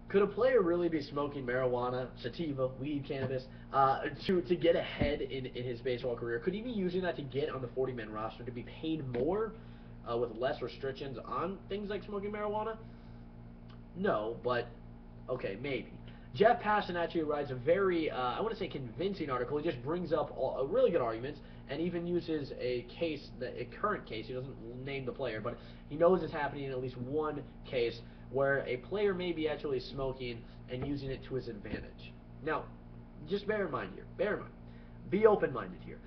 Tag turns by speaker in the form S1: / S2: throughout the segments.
S1: Could a player really be smoking marijuana, sativa, weed, cannabis, to get ahead in his baseball career? Could he be using that to get on the 40-man roster to be paid more with less restrictions on things like smoking marijuana? No, but okay, maybe. Jeff Passan actually writes a very, I want to say convincing article. He just brings up a really good arguments and even uses a case, a current case. He doesn't name the player, but he knows it's happening in at least one case where a player may be actually smoking and using it to his advantage. Now, just bear in mind here. Bear in mind. Be open-minded here.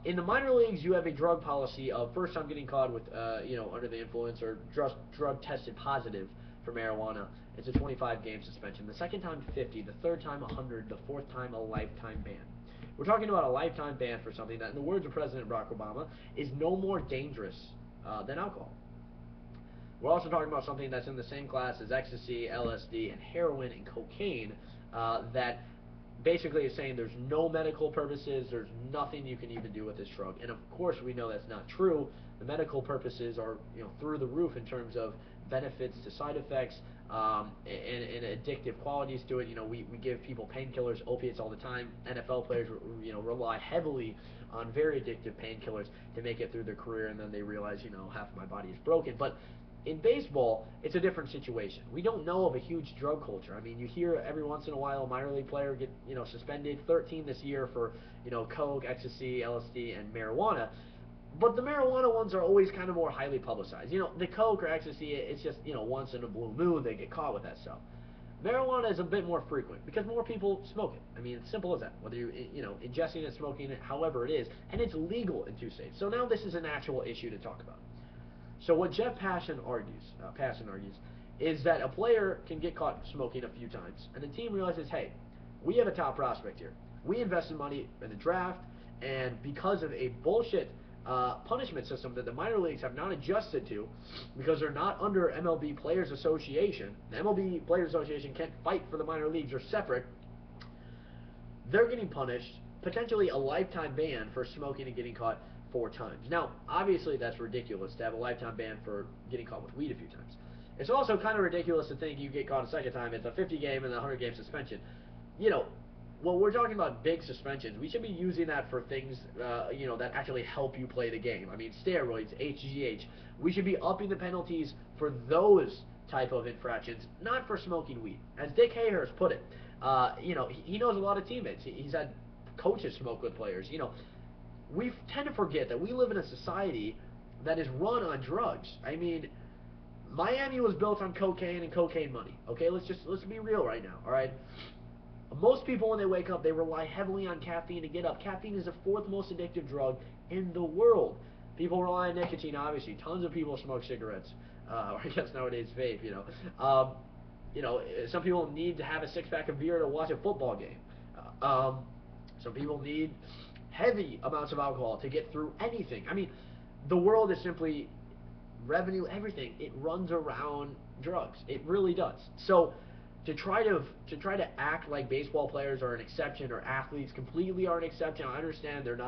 S1: In the minor leagues, you have a drug policy of first time getting caught with, under the influence or drug tested positive for marijuana. It's a 25-game suspension. The second time, 50. The third time, 100. The fourth time, a lifetime ban. We're talking about a lifetime ban for something that, in the words of President Barack Obama, is no more dangerous than alcohol. We're also talking about something that's in the same class as ecstasy, LSD, and heroin and cocaine that basically is saying there's no medical purposes, there's nothing you can even do with this drug. And of course we know that's not true. The medical purposes are through the roof in terms of benefits to side effects and addictive qualities to it. We give people painkillers, opiates all the time. NFL players rely heavily on very addictive painkillers to make it through their career, and then they realize half of my body is broken. But in baseball, it's a different situation. We don't know of a huge drug culture. I mean, you hear every once in a while a minor league player get, suspended, 13 this year for, coke, ecstasy, LSD, and marijuana. But the marijuana ones are always kind of more highly publicized. The coke or ecstasy, it's just, once in a blue moon they get caught with that stuff. Marijuana is a bit more frequent because more people smoke it. I mean, it's simple as that. Whether you, ingesting it, smoking it, however it is, and it's legal in 2 states. So now this is an actual issue to talk about. So what Jeff Passan argues, is that a player can get caught smoking a few times, and the team realizes, hey, we have a top prospect here. We invested money in the draft, and because of a bullshit punishment system that the minor leagues have not adjusted to, because they're not under MLB Players Association, the MLB Players Association can't fight for the minor leagues, they're separate, they're getting punished, potentially a lifetime ban for smoking and getting caught 4 times. Now, obviously that's ridiculous to have a lifetime ban for getting caught with weed a few times. It's also kind of ridiculous to think you get caught a second time, it's a 50-game and a 100-game suspension. When we're talking about big suspensions, we should be using that for things, that actually help you play the game. I mean, steroids, HGH. We should be upping the penalties for those type of infractions, not for smoking weed. As Dick Hayhurst put it, he knows a lot of teammates. He's had coaches smoke with players. We tend to forget that we live in a society that is run on drugs. I mean, Miami was built on cocaine and cocaine money. Okay, let's be real right now. All right. Most people, when they wake up, they rely heavily on caffeine to get up. Caffeine is the 4th most addictive drug in the world. People rely on nicotine, obviously. Tons of people smoke cigarettes, or I guess nowadays vape. Some people need to have a 6-pack of beer to watch a football game. Some people need heavy amounts of alcohol to get through anything. I mean, the world is simply revenue, everything. It runs around drugs. It really does. So to try to act like baseball players are an exception or athletes completely are an exception, I understand they're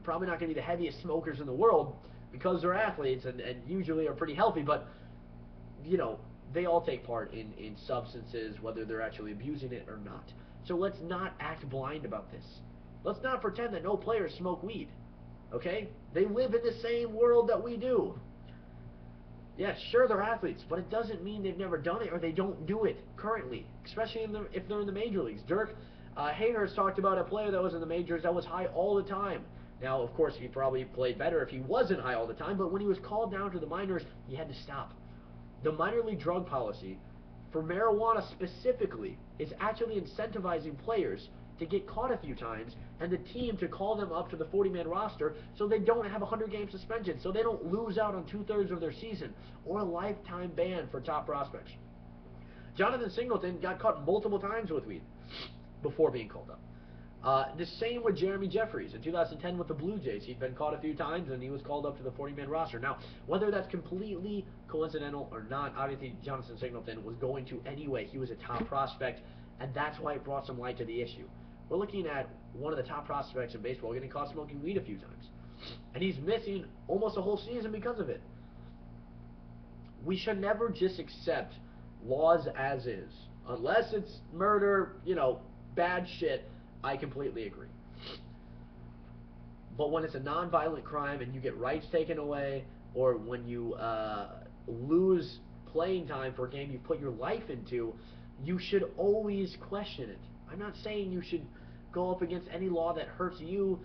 S1: probably not going to be the heaviest smokers in the world because they're athletes and usually are pretty healthy, but they all take part in substances, whether they're actually abusing it or not. So let's not act blind about this. Let's not pretend that no players smoke weed, okay? They live in the same world that we do. Yeah, sure, they're athletes, but it doesn't mean they've never done it or they don't do it currently, especially if they're in the major leagues. Dirk Hayhurst talked about a player that was in the majors that was high all the time. Now, of course, he probably played better if he wasn't high all the time, but when he was called down to the minors, he had to stop. The minor league drug policy for marijuana specifically is actually incentivizing players to get caught a few times and the team to call them up to the 40-man roster so they don't have a 100-game suspension, so they don't lose out on 2/3 of their season or a lifetime ban for top prospects. Jonathan Singleton got caught multiple times with weed before being called up. The same with Jeremy Jeffries. In 2010 with the Blue Jays, he'd been caught a few times and he was called up to the 40-man roster. Now, whether that's completely coincidental or not, obviously Jonathan Singleton was going to anyway. He was a top prospect, and that's why it brought some light to the issue. We're looking at one of the top prospects in baseball getting caught smoking weed a few times. And he's missing almost a whole season because of it. We should never just accept laws as is. Unless it's murder, bad shit, I completely agree. But when it's a non-violent crime and you get rights taken away, or when you lose playing time for a game you put your life into, you should always question it. I'm not saying you should go up against any law that hurts you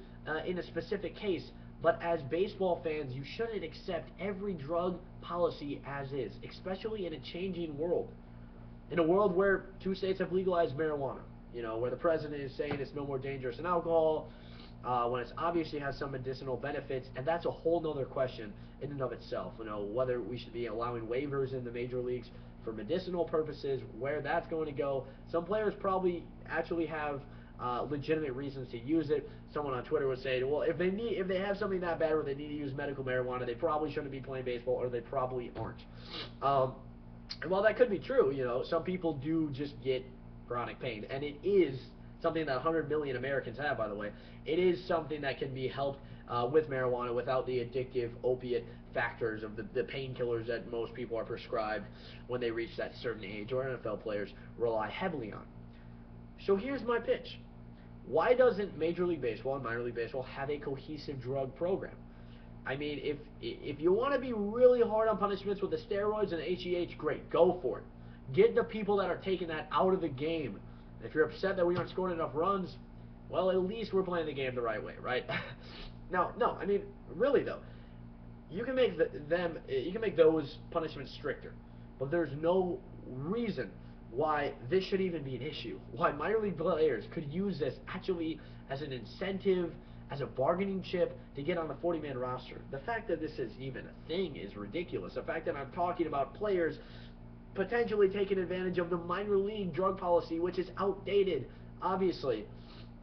S1: in a specific case, but as baseball fans, you shouldn't accept every drug policy as is, especially in a changing world. In a world where 2 states have legalized marijuana, where the president is saying it's no more dangerous than alcohol, when it obviously has some medicinal benefits, and that's a whole nother question in and of itself. Whether we should be allowing waivers in the major leagues for medicinal purposes, where that's going to go. Some players probably actually have legitimate reasons to use it. Someone on Twitter was saying, well, if they have something that bad where they need to use medical marijuana, they probably shouldn't be playing baseball, or they probably aren't. And while that could be true, some people do just get chronic pain, and it is something that 100 million Americans have, by the way. It is something that can be helped with marijuana without the addictive opiate factors of the painkillers that most people are prescribed when they reach that certain age, or NFL players rely heavily on. So here's my pitch. Why doesn't Major League Baseball and Minor League Baseball have a cohesive drug program? I mean, if you want to be really hard on punishments with the steroids and the HGH, great, go for it. Get the people that are taking that out of the game. If you're upset that we aren't scoring enough runs, well, at least we're playing the game the right way, right? No, I mean, really though, you can make those punishments stricter, but there's no reason why this should even be an issue. Why minor league players could use this actually as an incentive, as a bargaining chip to get on the 40-man roster. The fact that this is even a thing is ridiculous. The fact that I'm talking about players potentially taking advantage of the minor league drug policy, which is outdated, obviously.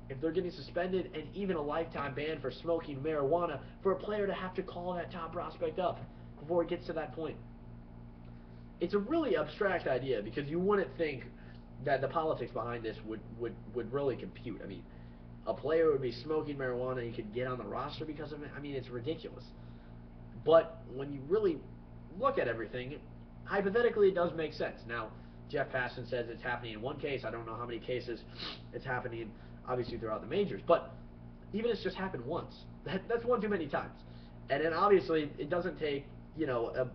S1: If they're getting suspended and even a lifetime ban for smoking marijuana, for a player to have to call that top prospect up before it gets to that point. It's a really abstract idea, because you wouldn't think that the politics behind this would really compute. I mean, a player would be smoking marijuana and he could get on the roster because of it. I mean, it's ridiculous. But when you really look at everything, hypothetically it does make sense. Now, Jeff Passan says it's happening in one case. I don't know how many cases it's happening, obviously, throughout the majors. But even if it's just happened once, that's one too many times. And then obviously it doesn't take, a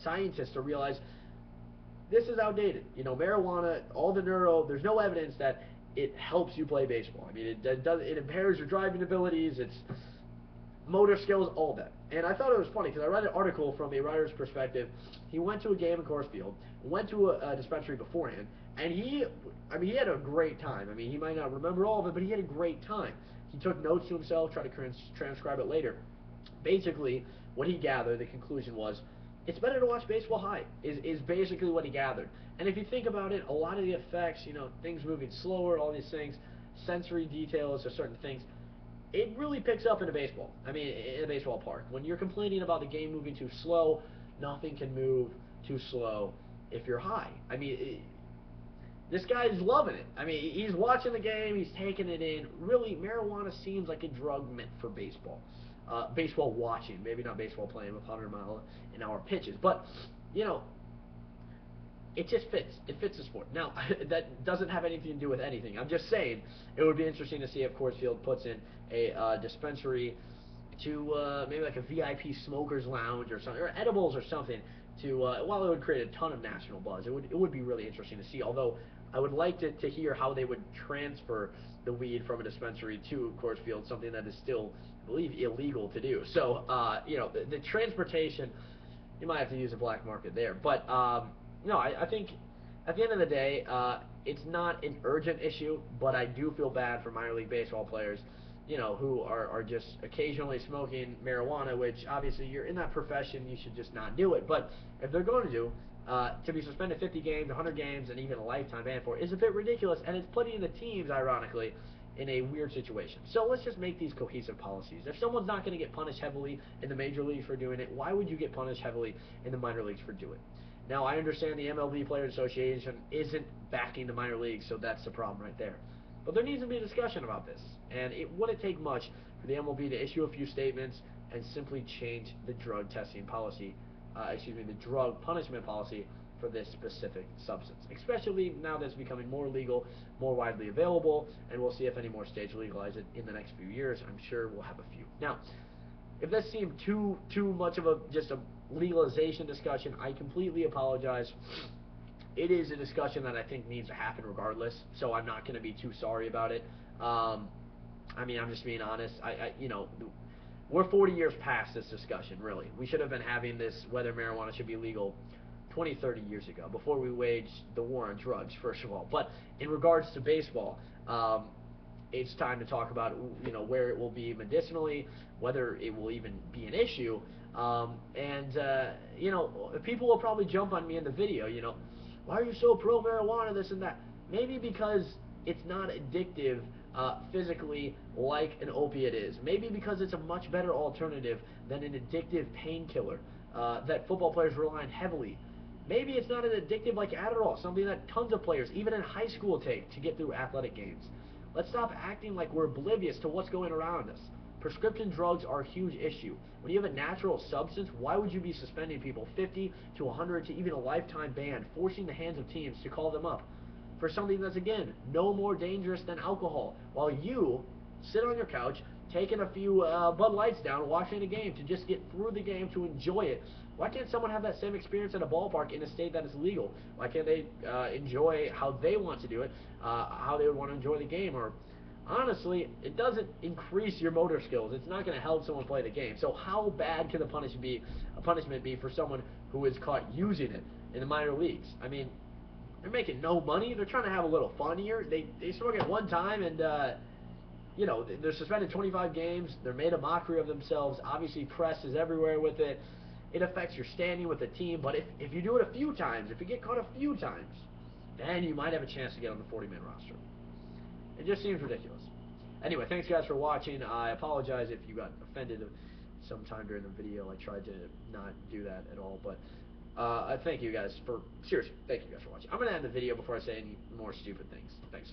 S1: scientist to realize this is outdated. Marijuana, all the there's no evidence that it helps you play baseball. I mean, it impairs your driving abilities, it's motor skills, all that. And I thought it was funny because I read an article from a writer's perspective. He went to a game in Coors Field, went to a dispensary beforehand, and he had a great time. I mean, he might not remember all of it, but he had a great time. He took notes to himself, tried to transcribe it later. Basically, what he gathered, the conclusion was, it's better to watch baseball high, is basically what he gathered. And if you think about it, a lot of the effects, things moving slower, all these things, sensory details of certain things, it really picks up in a baseball. I mean, in a baseball park. When you're complaining about the game moving too slow, nothing can move too slow if you're high. I mean, this guy's loving it. I mean, he's watching the game, he's taking it in. Really, marijuana seems like a drug meant for baseball. Baseball watching, maybe not baseball playing with 100-mile-an-hour pitches, but it just fits. It fits the sport. Now, that doesn't have anything to do with anything. I'm just saying it would be interesting to see if Coors Field puts in a dispensary to maybe like a VIP smokers lounge or something, or edibles or something. While it would create a ton of national buzz, it would be really interesting to see. Although I would like to hear how they would transfer the weed from a dispensary to Coors Field, something that is still, I believe, illegal to do. So, the transportation, you might have to use a black market there. But, no, I think at the end of the day, it's not an urgent issue, but I do feel bad for minor league baseball players, who are just occasionally smoking marijuana, which obviously you're in that profession, you should just not do it. But if they're going to be suspended 50 games, 100 games, and even a lifetime ban for it is a bit ridiculous, and it's putting the teams, ironically, in a weird situation. So let's just make these cohesive policies. If someone's not going to get punished heavily in the major leagues for doing it, why would you get punished heavily in the minor leagues for doing it? Now, I understand the MLB Players Association isn't backing the minor leagues, so that's the problem right there. But there needs to be a discussion about this, and it wouldn't take much for the MLB to issue a few statements and simply change the drug testing policy, the drug punishment policy for this specific substance, especially now that it's becoming more legal, more widely available, and we'll see if any more states legalize it in the next few years. I'm sure we'll have a few. Now, if this seemed too much of just a legalization discussion, I completely apologize. It is a discussion that I think needs to happen regardless, so I'm not going to be too sorry about it. I mean, I'm just being honest. We're 40 years past this discussion, really. We should have been having this whether marijuana should be legal 20, 30 years ago, before we waged the war on drugs, first of all. But in regards to baseball, it's time to talk about, where it will be medicinally, whether it will even be an issue. People will probably jump on me in the video, why are you so pro-marijuana, this and that? Maybe because it's not addictive physically like an opiate is. Maybe because it's a much better alternative than an addictive painkiller that football players rely on heavily. Maybe it's not as addictive like Adderall, something that tons of players, even in high school, take to get through athletic games. Let's stop acting like we're oblivious to what's going around us. Prescription drugs are a huge issue. When you have a natural substance, why would you be suspending people 50 to 100 to even a lifetime ban, forcing the hands of teams to call them up for something that's, again, no more dangerous than alcohol, while you sit on your couch taking a few Bud Lights down, watching a game to just get through the game, to enjoy it? Why can't someone have that same experience at a ballpark in a state that is legal? Why can't they enjoy how they want to do it, how they would want to enjoy the game? Or honestly, it doesn't increase your motor skills. It's not going to help someone play the game. So how bad can the punishment be for someone who is caught using it in the minor leagues? I mean, they're making no money. They're trying to have a little fun here. They smoke it one time and they're suspended 25 games. They're made a mockery of themselves. Obviously, press is everywhere with it. It affects your standing with the team. But if you do it a few times, if you get caught a few times, then you might have a chance to get on the 40-man roster. It just seems ridiculous. Anyway, thanks guys for watching. I apologize if you got offended sometime during the video. I tried to not do that at all. But I thank you guys seriously, thank you guys for watching. I'm going to end the video before I say any more stupid things. Thanks.